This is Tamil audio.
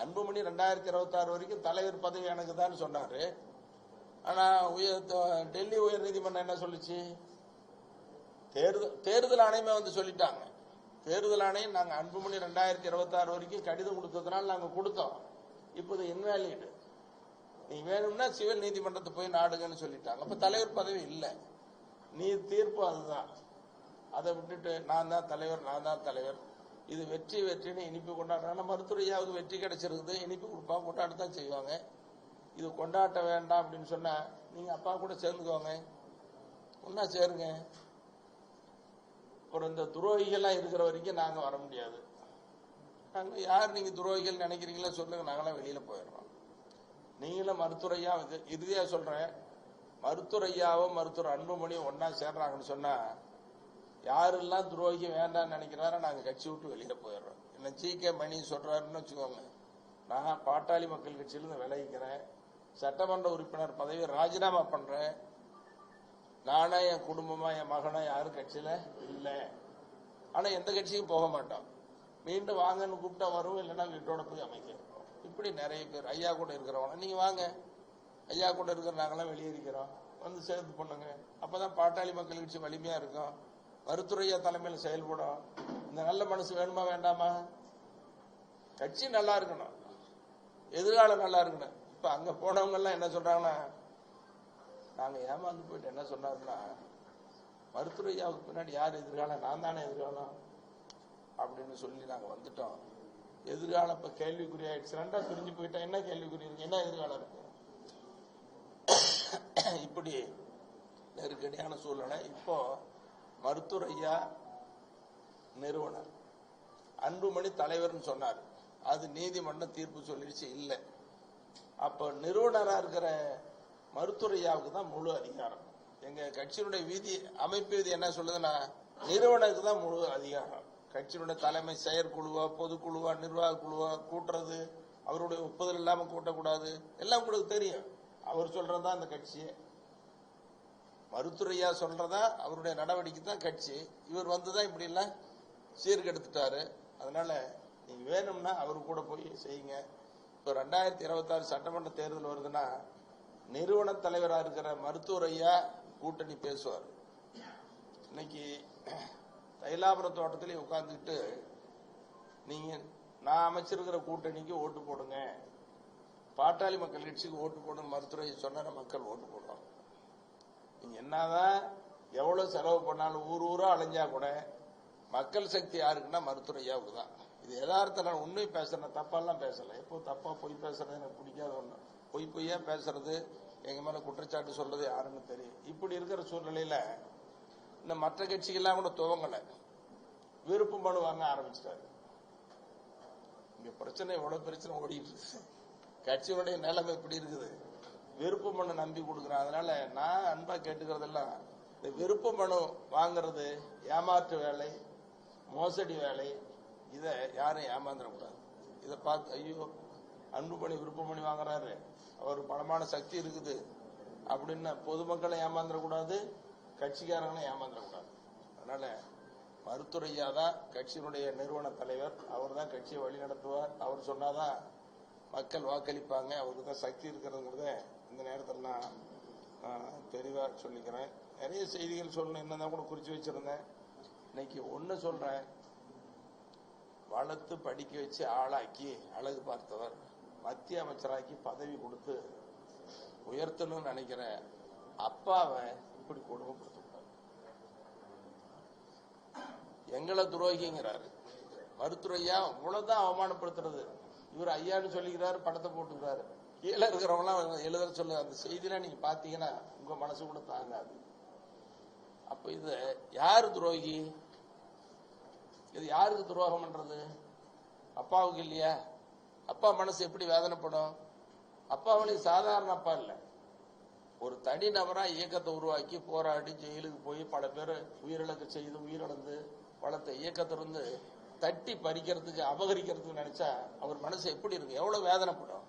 அன்புமணி 2026 வரைக்கும் தலைவர் பதவி எனக்கு தான் சொன்னாரு. ஆனா டெல்லி உயர் நீதிமன்றம் என்ன சொல்லுச்சு? தேர்தல் ஆணையமே வந்து சொல்லிட்டாங்க. தேர்தல் ஆணையம் நாங்க அன்புமணி 2026 வரைக்கும் கடிதம் கொடுத்ததுனால நாங்க கொடுத்தோம். இப்போது இன்வேலிட். நீ வேணும்னா சிவில் நீதிமன்றத்தை போய் நாடுங்கன்னு சொல்லிட்டாங்க. அப்ப தலைவர் பதவி இல்லை. நீ தீர்ப்பு அதுதான். அதை விட்டுட்டு நான் தான் தலைவர் இது வெற்றின்னு இனிப்பு கொண்டாடுறாங்க. மருத்துவரையாவது வெற்றி கிடைச்சிருக்குது, இனிப்பு கொடுப்பா கொண்டாடத்தான் செய்வாங்க. இது கொண்டாட்ட வேண்டாம் அப்படின்னு சொன்னா நீங்க அப்பா கூட சேர்ந்துக்கோங்க, ஒன்னா சேருங்க. அப்புறம் இந்த துரோகிகள்லாம் இருக்கிற வரைக்கும் நாங்க வர முடியாது. நாங்க யார் நீங்க துரோகிகள் நினைக்கிறீங்களோ சொல்லுங்க, நாங்களாம் வெளியில போயிடுறோம். நீங்களும் மருத்துவரையா இறுதியா சொல்றேன், மருத்துவரையாவும் மருத்துவர் அன்புமணியும் ஒன்னா சேர்றாங்கன்னு சொன்னா யாரெல்லாம் துரோகி வேண்டாம்னு நினைக்கிறாரோ நாங்க கட்சி விட்டு வெளியில போயிடுறோம். என்ன ஜி.கே. மணி சொல்றாருன்னு வச்சுக்கோங்க, நான் பாட்டாளி மக்கள் கட்சியிலிருந்து விலகிக்கிறேன், சட்டமன்ற உறுப்பினர் பதவியை ராஜினாமா பண்றேன், நானே என் குடும்பமா என் மகனா யாரும் கட்சியில இல்லை, ஆனா எந்த கட்சியும் போக மாட்டோம், மீண்டும் வாங்கன்னு கூப்பிட்டா வரும், இல்லைன்னா வீட்டோட போய் அமைக்கிறோம். இப்படி நிறைய பேர் ஐயா கூட இருக்கிறவங்க நீங்க வாங்க, ஐயா கூட இருக்கிற நாங்களாம் வெளியேறிக்கிறோம், வந்து சேர்த்து பண்ணுங்க. அப்பதான் பாட்டாளி மக்கள் கட்சி வலிமையா இருக்கும், மருத்துவரையா தலைமையில் செயல்படும். இந்த நல்ல மனசு வேணுமா வேண்டாமா? கட்சி நல்லா இருக்கணும், எதிர்காலம் நல்லா இருக்கணும். இப்ப அங்க போனவங்க எல்லாம் என்ன சொல்றாங்கன்னா, நாங்க ஏமாந்து போயிட்டு என்ன சொன்னாருன்னா, மருத்துவரையாவுக்கு பின்னாடி யார் எதிர்காலம், நான் தானே எதிர்காலம் அப்படின்னு சொல்லி நாங்க வந்துட்டோம். எதிர்காலம் இப்ப கேள்விக்குறி ஆயிடுச்சு. ரெண்டா பிரிஞ்சு போயிட்டா என்ன கேள்விக்குறி இருக்கு, என்ன எதிர்காலம் இருக்கு? இப்படி நெருக்கடியான சூழ்நிலை. இப்போ மருத்துவரையா நிறுவனர், அன்புமணி தலைவர்னு சொன்னார், அது நீதிமன்றம் தீர்ப்பு சொல்லிடுச்சு இல்லை. அப்ப நிறுவனரா இருக்கிற மருத்துவரையாவுக்கு தான் முழு அதிகாரம். எங்க கட்சியினுடைய அமைப்பு விதி என்ன சொல்லுதுன்னா, நிறுவனருக்கு தான் முழு அதிகாரம். கட்சியினுடைய தலைமை செயற்குழுவா பொதுக்குழுவா நிர்வாக குழுவா கூட்டுறது, அவருடைய ஒப்புதல் இல்லாம கூட்டக்கூடாது, எல்லாம் உங்களுக்கு தெரியும். அவர் சொல்றதுதான் அந்த கட்சியே. மருத்துவரையா சொல்றதா அவருடைய நடவடிக்கை தான் கட்சி. இவர் வந்துதான் இப்படி எல்லாம் சீர்கெடுத்துட்டாரு. அதனால நீங்க வேணும்னா அவரு கூட போய் செய்யுங்க. இப்போ 2026 சட்டமன்ற தேர்தல் வருதுன்னா நிறுவன தலைவராக இருக்கிற மருத்துவரையா கூட்டணி பேசுவார். இன்னைக்கு தைலாபுர தோட்டத்திலே உட்கார்ந்துட்டு நீங்க நான் அமைச்சிருக்கிற கூட்டணிக்கு ஓட்டு போடுங்க, பாட்டாளி மக்கள் கட்சிக்கு ஓட்டு போடுங்க மருத்துவரை சொன்ன மக்கள் ஓட்டு போடுவாங்க. நீங்க என்னதான் எவ்வளவு செலவு பண்ணாலும் ஊர் ஊரா அலைஞ்சா கூட மக்கள் சக்தி யாருக்குன்னா மருத்துவரையாவுக்கு தான். இது யதார்த்த நான் உண்மை பேசுறேன், தப்பாலாம் பேசல. எப்போ தப்பா பொய் பேசுறது எனக்கு பிடிக்காத ஒண்ணு. பொய்யா பேசுறது, எங்க மேல குற்றச்சாட்டு சொல்றது யாருன்னு தெரியும். இப்படி இருக்கிற சூழ்நிலையில இந்த மற்ற கட்சிகள்லாம் கூட துவங்கல, விருப்ப மனு வாங்க ஆரம்பிச்சிட்டாரு. இங்க பிரச்சனை எவ்வளவு பிரச்சனை ஓடிட்டு இருக்கு, கட்சியினுடைய நிலைமை எப்படி இருக்குது, விருப்ப மனு நம்பி கொடுக்குறேன். அதனால நான் அன்பா கேட்டுக்கிறதெல்லாம், இந்த விருப்ப மனு வாங்குறது ஏமாற்று வேலை, மோசடி வேலை, இதை யாரும் ஏமாந்துடக்கூடாது. இதை பார்த்து ஐயோ அன்புமணி விருப்ப மனு வாங்குறாரு, அவர் பலமான சக்தி இருக்குது அப்படின்னு பொதுமக்களை ஏமாந்துடக்கூடாது, கட்சிக்காரங்களும் ஏமாந்துடக்கூடாது. அதனால மருத்துவரையா தான் கட்சியினுடைய நிறுவன தலைவர், அவர் தான் கட்சியை வழி நடத்துவார். அவர் சொன்னாதான் மக்கள் வாக்களிப்பாங்க, அவருக்கு தான் சக்தி இருக்கிறதுங்கிறத இந்த நேரத்தில் நான் தெளிவா சொல்லிக்கிறேன். நிறைய செய்திகள் சொல்லணும், என்னதான் கூட குறிச்சு வச்சிருந்தேன். இன்னைக்கு ஒண்ணு சொல்றேன், வளர்த்து படிக்க வச்சு ஆளாக்கி அழகு பார்த்தவர், மத்திய அமைச்சராக்கி பதவி கொடுத்து உயர்த்தணும்னு நினைக்கிற அப்பாவை இப்படி கொடுமைப்படுத்த, எங்களை துரோகிங்கிறாரு. மருத்துவரையா இவ்வளவுதான் அவமானப்படுத்துறது. இவர் ஐயான்னு சொல்லிக்கிறாரு, படத்தை போட்டுக்கிறாரு. கீழே இருக்கிறவங்களாம் எழுத சொல்ல அந்த செய்தியெல்லாம் நீங்க பாத்தீங்கன்னா உங்க மனசு கூட தாங்காது. அப்ப இது யாரு துரோகி? இது யாருக்கு துரோகம் பண்றது? அப்பாவுக்கு இல்லையா? அப்பா மனசு எப்படி வேதனைப்படும்? அப்பாவுடைய சாதாரண அப்பா இல்ல, ஒரு தனி நபரா இயக்கத்தை உருவாக்கி போராடி ஜெயிலுக்கு போய் பல பேர் உயிரிழக்க செய்து உயிரிழந்து வளர்த்த இயக்கத்திலிருந்து தட்டி பறிக்கிறதுக்கு அபகரிக்கிறதுக்கு நினைச்சா அவர் மனசு எப்படி இருக்கு, எவ்வளவு வேதனைப்படும்?